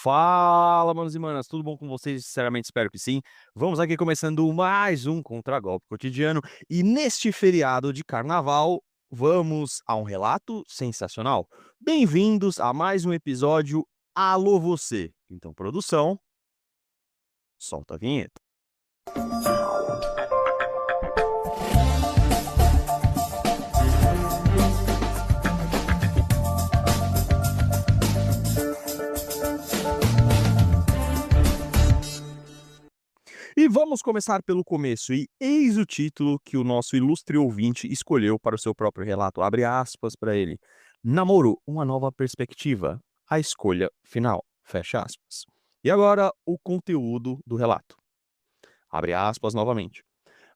Fala, manos e manas, tudo bom com vocês? Sinceramente, espero que sim. Vamos aqui começando mais um Contragolpe Cotidiano e neste feriado de carnaval, vamos a um relato sensacional. Bem-vindos a mais um episódio Alô Você. Então, produção, solta a vinheta. E vamos começar pelo começo. E eis o título que o nosso ilustre ouvinte escolheu para o seu próprio relato. Abre aspas para ele. Namoro, uma nova perspectiva. A escolha final. Fecha aspas. E agora o conteúdo do relato. Abre aspas novamente.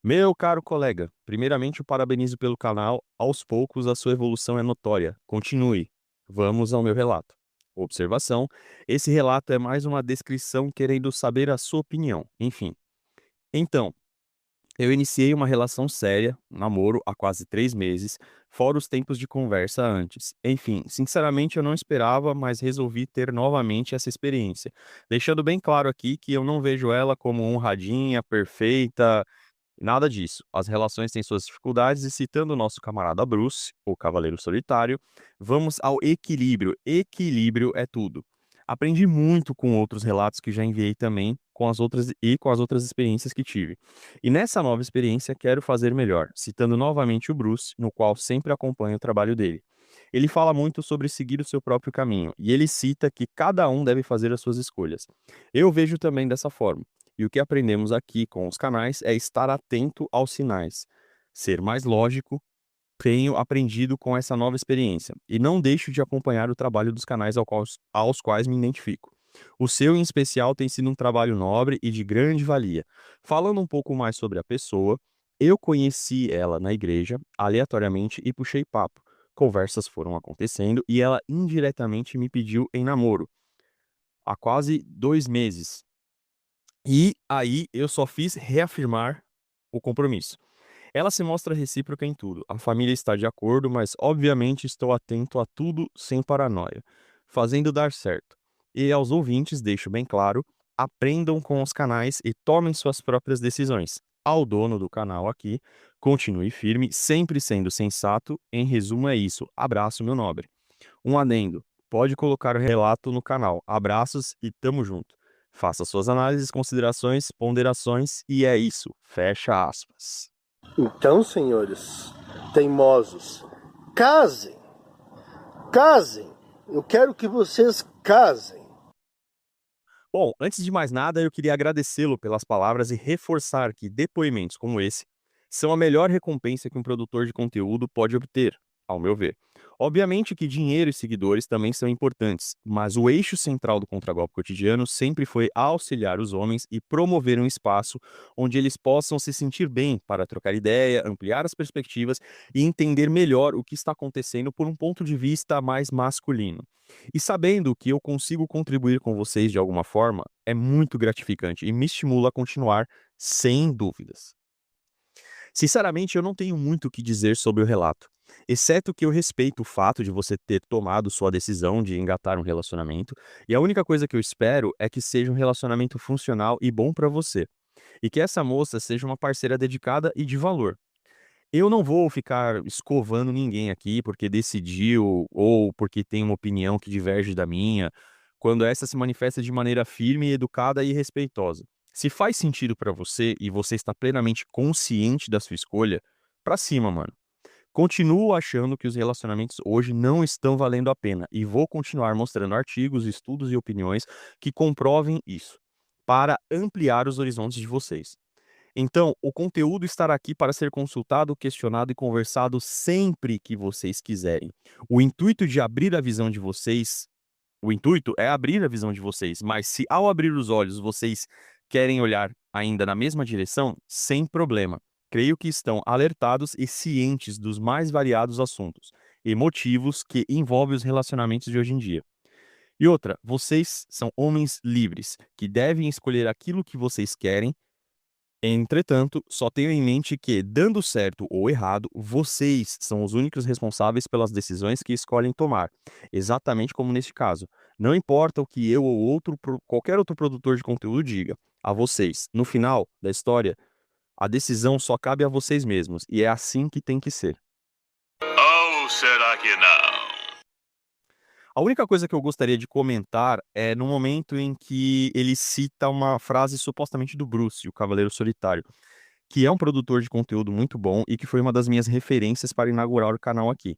Meu caro colega, primeiramente o parabenizo pelo canal. Aos poucos a sua evolução é notória. Continue. Vamos ao meu relato. Observação: esse relato é mais uma descrição querendo saber a sua opinião. Enfim. Então, eu iniciei uma relação séria, um namoro, há quase 3 meses, fora os tempos de conversa antes. Enfim, sinceramente eu não esperava, mas resolvi ter novamente essa experiência. Deixando bem claro aqui que eu não vejo ela como honradinha, perfeita, nada disso. As relações têm suas dificuldades e citando o nosso camarada Bruce, o Cavaleiro Solitário, vamos ao equilíbrio. Equilíbrio é tudo. Aprendi muito com outros relatos que já enviei também, com as outras experiências que tive. E nessa nova experiência quero fazer melhor, citando novamente o Bruce, no qual sempre acompanho o trabalho dele. Ele fala muito sobre seguir o seu próprio caminho, e ele cita que cada um deve fazer as suas escolhas. Eu vejo também dessa forma. E o que aprendemos aqui com os canais é estar atento aos sinais, ser mais lógico. Tenho aprendido com essa nova experiência e não deixo de acompanhar o trabalho dos canais aos quais me identifico. O seu, em especial, tem sido um trabalho nobre e de grande valia. Falando um pouco mais sobre a pessoa, eu conheci ela na igreja, aleatoriamente, e puxei papo. Conversas foram acontecendo e ela indiretamente me pediu em namoro, há quase 2 meses. E aí eu só fiz reafirmar o compromisso. Ela se mostra recíproca em tudo. A família está de acordo, mas obviamente estou atento a tudo sem paranoia, fazendo dar certo. E aos ouvintes deixo bem claro, aprendam com os canais e tomem suas próprias decisões. Ao dono do canal aqui, continue firme, sempre sendo sensato. Em resumo é isso. Abraço, meu nobre. Um adendo. Pode colocar o relato no canal. Abraços e tamo junto. Faça suas análises, considerações, ponderações e é isso. Fecha aspas. Então, senhores teimosos, casem, casem. Eu quero que vocês casem. Bom, antes de mais nada, eu queria agradecê-lo pelas palavras e reforçar que depoimentos como esse são a melhor recompensa que um produtor de conteúdo pode obter, ao meu ver. Obviamente que dinheiro e seguidores também são importantes, mas o eixo central do Contragolpe Cotidiano sempre foi auxiliar os homens e promover um espaço onde eles possam se sentir bem para trocar ideia, ampliar as perspectivas e entender melhor o que está acontecendo por um ponto de vista mais masculino. E sabendo que eu consigo contribuir com vocês de alguma forma, é muito gratificante e me estimula a continuar, sem dúvidas. Sinceramente, eu não tenho muito o que dizer sobre o relato, exceto que eu respeito o fato de você ter tomado sua decisão de engatar um relacionamento, e a única coisa que eu espero é que seja um relacionamento funcional e bom pra você, e que essa moça seja uma parceira dedicada e de valor. Eu não vou ficar escovando ninguém aqui porque decidiu ou porque tem uma opinião que diverge da minha, quando essa se manifesta de maneira firme, educada e respeitosa. Se faz sentido pra você e você está plenamente consciente da sua escolha, pra cima, mano. Continuo achando que os relacionamentos hoje não estão valendo a pena e vou continuar mostrando artigos, estudos e opiniões que comprovem isso, para ampliar os horizontes de vocês. Então, o conteúdo estará aqui para ser consultado, questionado e conversado sempre que vocês quiserem. O intuito de abrir a visão de vocês, o intuito é abrir a visão de vocês, mas se ao abrir os olhos vocês querem olhar ainda na mesma direção, sem problema. Creio que estão alertados e cientes dos mais variados assuntos e motivos que envolvem os relacionamentos de hoje em dia. E outra, vocês são homens livres, que devem escolher aquilo que vocês querem Entretanto, só tenha em mente que, dando certo ou errado, vocês são os únicos responsáveis pelas decisões que escolhem tomar, exatamente como neste caso. Não importa o que eu ou qualquer outro produtor de conteúdo diga, a vocês. No final da história, a decisão só cabe a vocês mesmos, e é assim que tem que ser. Ou será que não? A única coisa que eu gostaria de comentar é no momento em que ele cita uma frase supostamente do Bruce, o Cavaleiro Solitário, que é um produtor de conteúdo muito bom e que foi uma das minhas referências para inaugurar o canal aqui,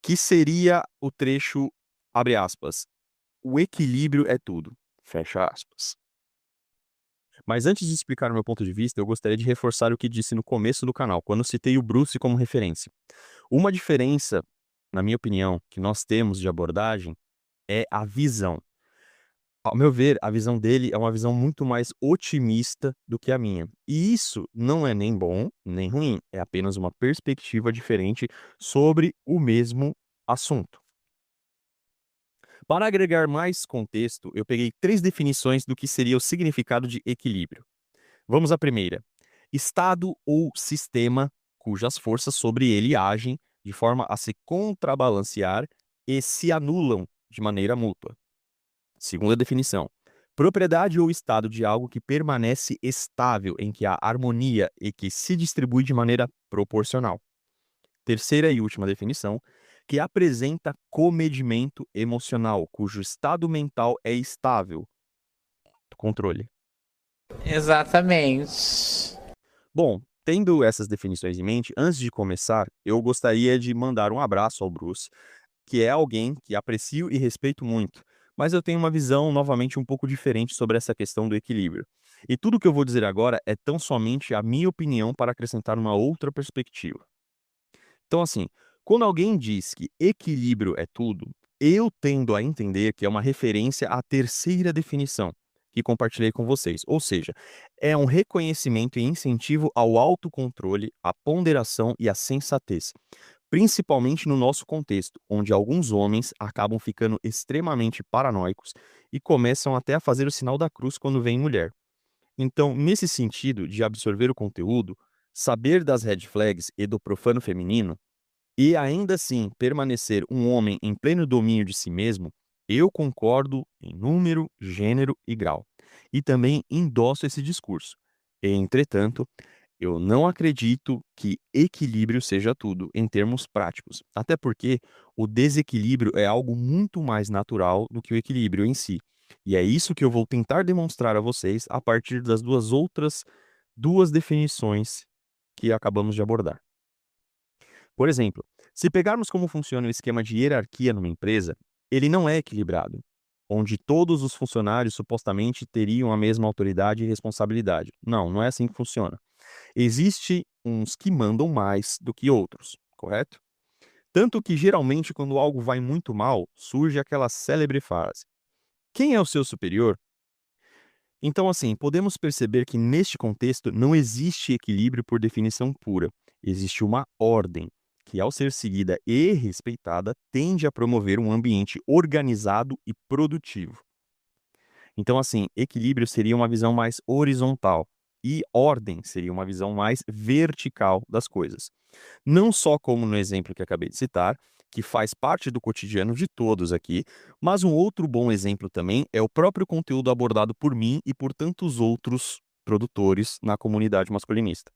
que seria o trecho, abre aspas, "O equilíbrio é tudo", fecha aspas. Mas antes de explicar o meu ponto de vista, eu gostaria de reforçar o que disse no começo do canal, quando citei o Bruce como referência. Uma diferença, na minha opinião, que nós temos de abordagem é a visão. Ao meu ver, a visão dele é uma visão muito mais otimista do que a minha. E isso não é nem bom, nem ruim, é apenas uma perspectiva diferente sobre o mesmo assunto. Para agregar mais contexto, eu peguei 3 definições do que seria o significado de equilíbrio. Vamos à primeira. Estado ou sistema cujas forças sobre ele agem de forma a se contrabalancear e se anulam de maneira mútua. Segunda definição. Propriedade ou estado de algo que permanece estável, em que há harmonia e que se distribui de maneira proporcional. Terceira e última definição, que apresenta comedimento emocional, cujo estado mental é estável. Controle. Exatamente. Bom, tendo essas definições em mente, antes de começar, eu gostaria de mandar um abraço ao Bruce, que é alguém que aprecio e respeito muito, mas eu tenho uma visão novamente um pouco diferente sobre essa questão do equilíbrio. E tudo o que eu vou dizer agora é tão somente a minha opinião para acrescentar uma outra perspectiva. Então, assim, quando alguém diz que equilíbrio é tudo, eu tendo a entender que é uma referência à terceira definição que compartilhei com vocês, ou seja, é um reconhecimento e incentivo ao autocontrole, à ponderação e à sensatez, principalmente no nosso contexto, onde alguns homens acabam ficando extremamente paranoicos e começam até a fazer o sinal da cruz quando vem mulher. Então, nesse sentido de absorver o conteúdo, saber das red flags e do profano feminino, e ainda assim permanecer um homem em pleno domínio de si mesmo, eu concordo em número, gênero e grau. E também endosso esse discurso. Entretanto, eu não acredito que equilíbrio seja tudo, em termos práticos. Até porque o desequilíbrio é algo muito mais natural do que o equilíbrio em si. E é isso que eu vou tentar demonstrar a vocês a partir das duas definições que acabamos de abordar. Por exemplo, se pegarmos como funciona o esquema de hierarquia numa empresa, ele não é equilibrado, onde todos os funcionários supostamente teriam a mesma autoridade e responsabilidade. Não, não é assim que funciona. Existe uns que mandam mais do que outros, correto? Tanto que geralmente quando algo vai muito mal, surge aquela célebre frase: quem é o seu superior? Então, assim, podemos perceber que neste contexto não existe equilíbrio por definição pura. Existe uma ordem, que ao ser seguida e respeitada, tende a promover um ambiente organizado e produtivo. Então, assim, equilíbrio seria uma visão mais horizontal e ordem seria uma visão mais vertical das coisas. Não só como no exemplo que acabei de citar, que faz parte do cotidiano de todos aqui, mas um outro bom exemplo também é o próprio conteúdo abordado por mim e por tantos outros produtores na comunidade masculinista.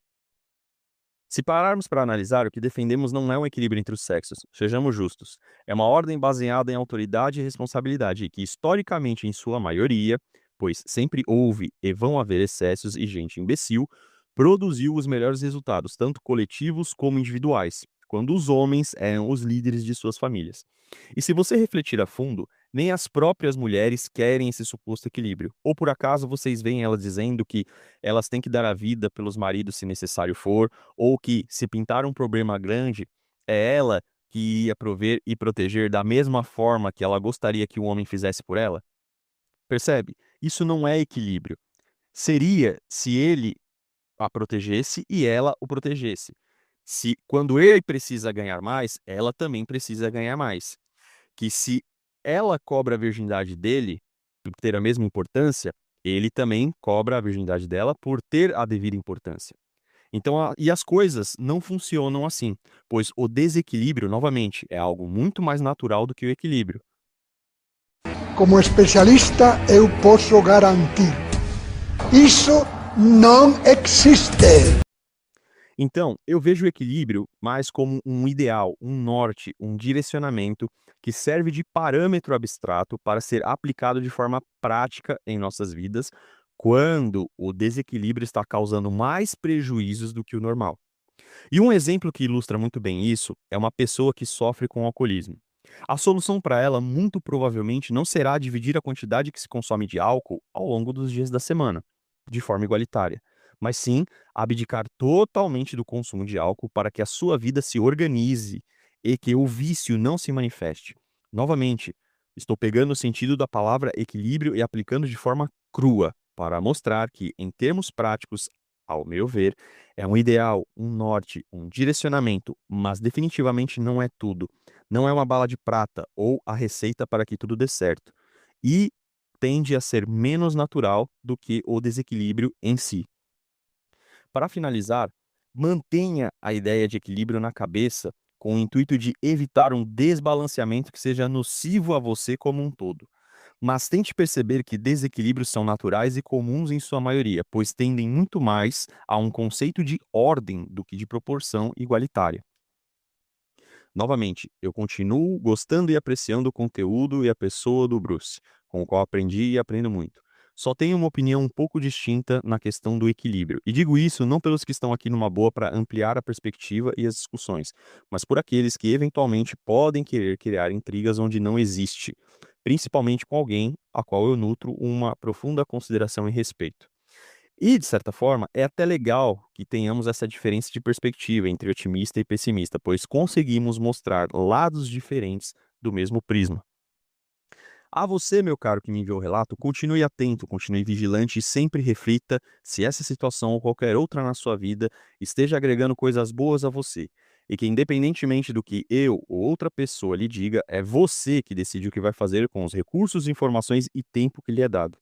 Se pararmos para analisar, o que defendemos não é um equilíbrio entre os sexos, sejamos justos. É uma ordem baseada em autoridade e responsabilidade, que historicamente, em sua maioria, pois sempre houve e vão haver excessos e gente imbecil, produziu os melhores resultados, tanto coletivos como individuais, quando os homens eram os líderes de suas famílias. E se você refletir a fundo, nem as próprias mulheres querem esse suposto equilíbrio. Ou por acaso vocês veem elas dizendo que elas têm que dar a vida pelos maridos se necessário for, ou que, se pintar um problema grande, é ela que ia prover e proteger da mesma forma que ela gostaria que o homem fizesse por ela? Percebe? Isso não é equilíbrio. Seria se ele a protegesse e ela o protegesse. Se quando ele precisa ganhar mais, ela também precisa ganhar mais. Que se ela cobra a virgindade dele, por ter a mesma importância, ele também cobra a virgindade dela por ter a devida importância. Então, e as coisas não funcionam assim, pois o desequilíbrio, novamente, é algo muito mais natural do que o equilíbrio. Como especialista, eu posso garantir: isso não existe. Então, eu vejo o equilíbrio mais como um ideal, um norte, um direcionamento que serve de parâmetro abstrato para ser aplicado de forma prática em nossas vidas, quando o desequilíbrio está causando mais prejuízos do que o normal. E um exemplo que ilustra muito bem isso é uma pessoa que sofre com alcoolismo. A solução para ela, muito provavelmente, não será dividir a quantidade que se consome de álcool ao longo dos dias da semana, de forma igualitária, mas sim abdicar totalmente do consumo de álcool para que a sua vida se organize e que o vício não se manifeste. Novamente, estou pegando o sentido da palavra equilíbrio e aplicando de forma crua, para mostrar que, em termos práticos, ao meu ver, é um ideal, um norte, um direcionamento, mas definitivamente não é tudo. Não é uma bala de prata ou a receita para que tudo dê certo. E tende a ser menos natural do que o desequilíbrio em si. Para finalizar, mantenha a ideia de equilíbrio na cabeça com o intuito de evitar um desbalanceamento que seja nocivo a você como um todo. Mas tente perceber que desequilíbrios são naturais e comuns em sua maioria, pois tendem muito mais a um conceito de ordem do que de proporção igualitária. Novamente, eu continuo gostando e apreciando o conteúdo e a pessoa do Bruce, com o qual aprendi e aprendo muito. Só tenho uma opinião um pouco distinta na questão do equilíbrio. E digo isso não pelos que estão aqui numa boa para ampliar a perspectiva e as discussões, mas por aqueles que eventualmente podem querer criar intrigas onde não existe, principalmente com alguém a qual eu nutro uma profunda consideração e respeito. E, de certa forma, é até legal que tenhamos essa diferença de perspectiva entre otimista e pessimista, pois conseguimos mostrar lados diferentes do mesmo prisma. A você, meu caro, que me enviou o relato, continue atento, continue vigilante e sempre reflita se essa situação ou qualquer outra na sua vida esteja agregando coisas boas a você. E que, independentemente do que eu ou outra pessoa lhe diga, é você que decide o que vai fazer com os recursos, informações e tempo que lhe é dado.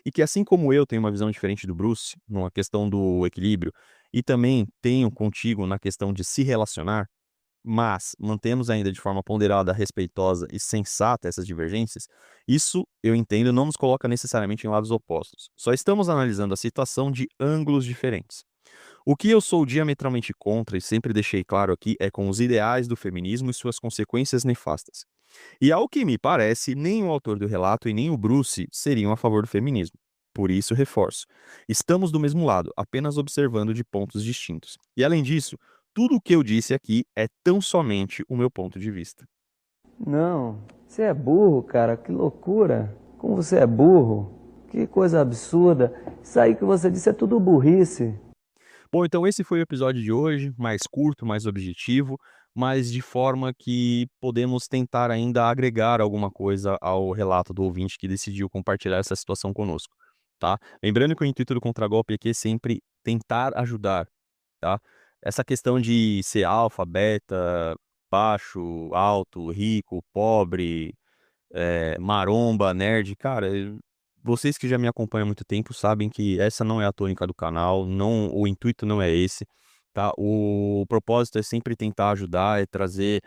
E que assim como eu tenho uma visão diferente do Bruce, numa questão do equilíbrio, e também tenho contigo na questão de se relacionar, mas mantemos ainda de forma ponderada, respeitosa e sensata essas divergências, isso, eu entendo, não nos coloca necessariamente em lados opostos. Só estamos analisando a situação de ângulos diferentes. O que eu sou diametralmente contra e sempre deixei claro aqui é com os ideais do feminismo e suas consequências nefastas. E ao que me parece, nem o autor do relato e nem o Bruce seriam a favor do feminismo. Por isso, reforço. Estamos do mesmo lado, apenas observando de pontos distintos. E além disso, tudo o que eu disse aqui é tão somente o meu ponto de vista. Não, você é burro, cara, que loucura. Como você é burro? Que coisa absurda. Isso aí que você disse é tudo burrice. Bom, então esse foi o episódio de hoje, mais curto, mais objetivo, mas de forma que podemos tentar ainda agregar alguma coisa ao relato do ouvinte que decidiu compartilhar essa situação conosco, tá? Lembrando que o intuito do Contragolpe aqui é sempre tentar ajudar, tá? Essa questão de ser alfa, beta, baixo, alto, rico, pobre, maromba, nerd, cara, vocês que já me acompanham há muito tempo sabem que essa não é a tônica do canal, não, o intuito não é esse, tá? O propósito é sempre tentar ajudar, é trazer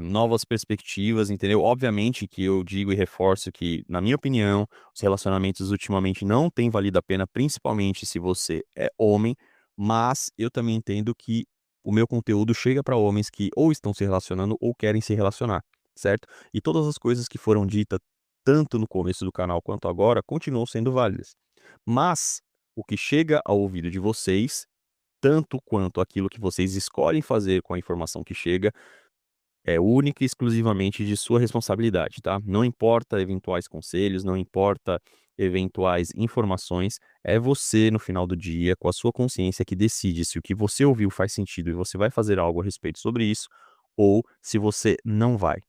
novas perspectivas, entendeu? Obviamente que eu digo e reforço que, na minha opinião, os relacionamentos ultimamente não têm valido a pena, principalmente se você é homem, mas eu também entendo que o meu conteúdo chega para homens que ou estão se relacionando ou querem se relacionar, certo? E todas as coisas que foram ditas, tanto no começo do canal quanto agora, continuam sendo válidas. Mas o que chega ao ouvido de vocês, tanto quanto aquilo que vocês escolhem fazer com a informação que chega, é única e exclusivamente de sua responsabilidade, tá? Não importa eventuais conselhos, não importa eventuais informações, é você no final do dia, com a sua consciência, que decide se o que você ouviu faz sentido e você vai fazer algo a respeito sobre isso, ou se você não vai.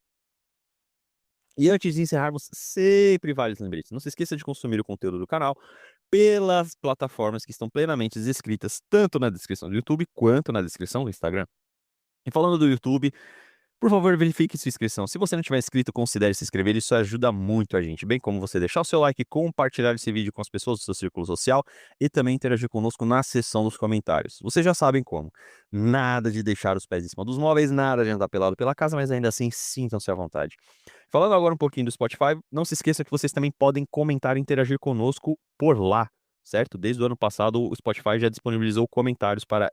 E antes de encerrarmos, sempre vários lembretes. Não se esqueça de consumir o conteúdo do canal pelas plataformas que estão plenamente descritas tanto na descrição do YouTube quanto na descrição do Instagram. E falando do YouTube, Por favor, verifique sua inscrição. Se você não tiver inscrito, considere se inscrever, isso ajuda muito a gente, bem como você deixar o seu like, compartilhar esse vídeo com as pessoas do seu círculo social e também interagir conosco na seção dos comentários. Vocês já sabem como. Nada de deixar os pés em cima dos móveis, nada de andar pelado pela casa, mas ainda assim, sintam-se à vontade. Falando agora um pouquinho do Spotify, não se esqueça que vocês também podem comentar e interagir conosco por lá, certo? Desde o ano passado, o Spotify já disponibilizou comentários para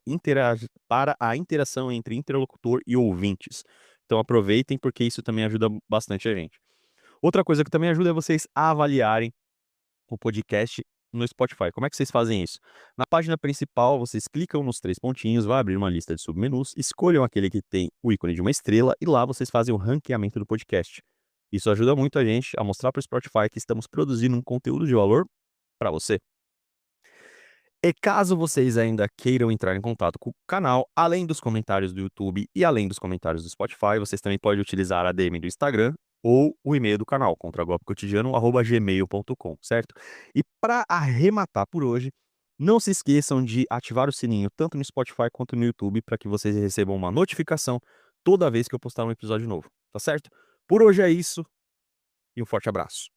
a interação entre interlocutor e ouvintes. Então aproveitem, porque isso também ajuda bastante a gente. Outra coisa que também ajuda é vocês avaliarem o podcast no Spotify. Como é que vocês fazem isso? Na página principal, vocês clicam nos 3 pontinhos, vai abrir uma lista de submenus, escolham aquele que tem o ícone de uma estrela e lá vocês fazem o ranqueamento do podcast. Isso ajuda muito a gente a mostrar para o Spotify que estamos produzindo um conteúdo de valor para você. E caso vocês ainda queiram entrar em contato com o canal, além dos comentários do YouTube e além dos comentários do Spotify, vocês também podem utilizar a DM do Instagram ou o e-mail do canal, contragolpecotidiano@gmail.com, certo? E para arrematar por hoje, não se esqueçam de ativar o sininho tanto no Spotify quanto no YouTube para que vocês recebam uma notificação toda vez que eu postar um episódio novo, tá certo? Por hoje é isso e um forte abraço.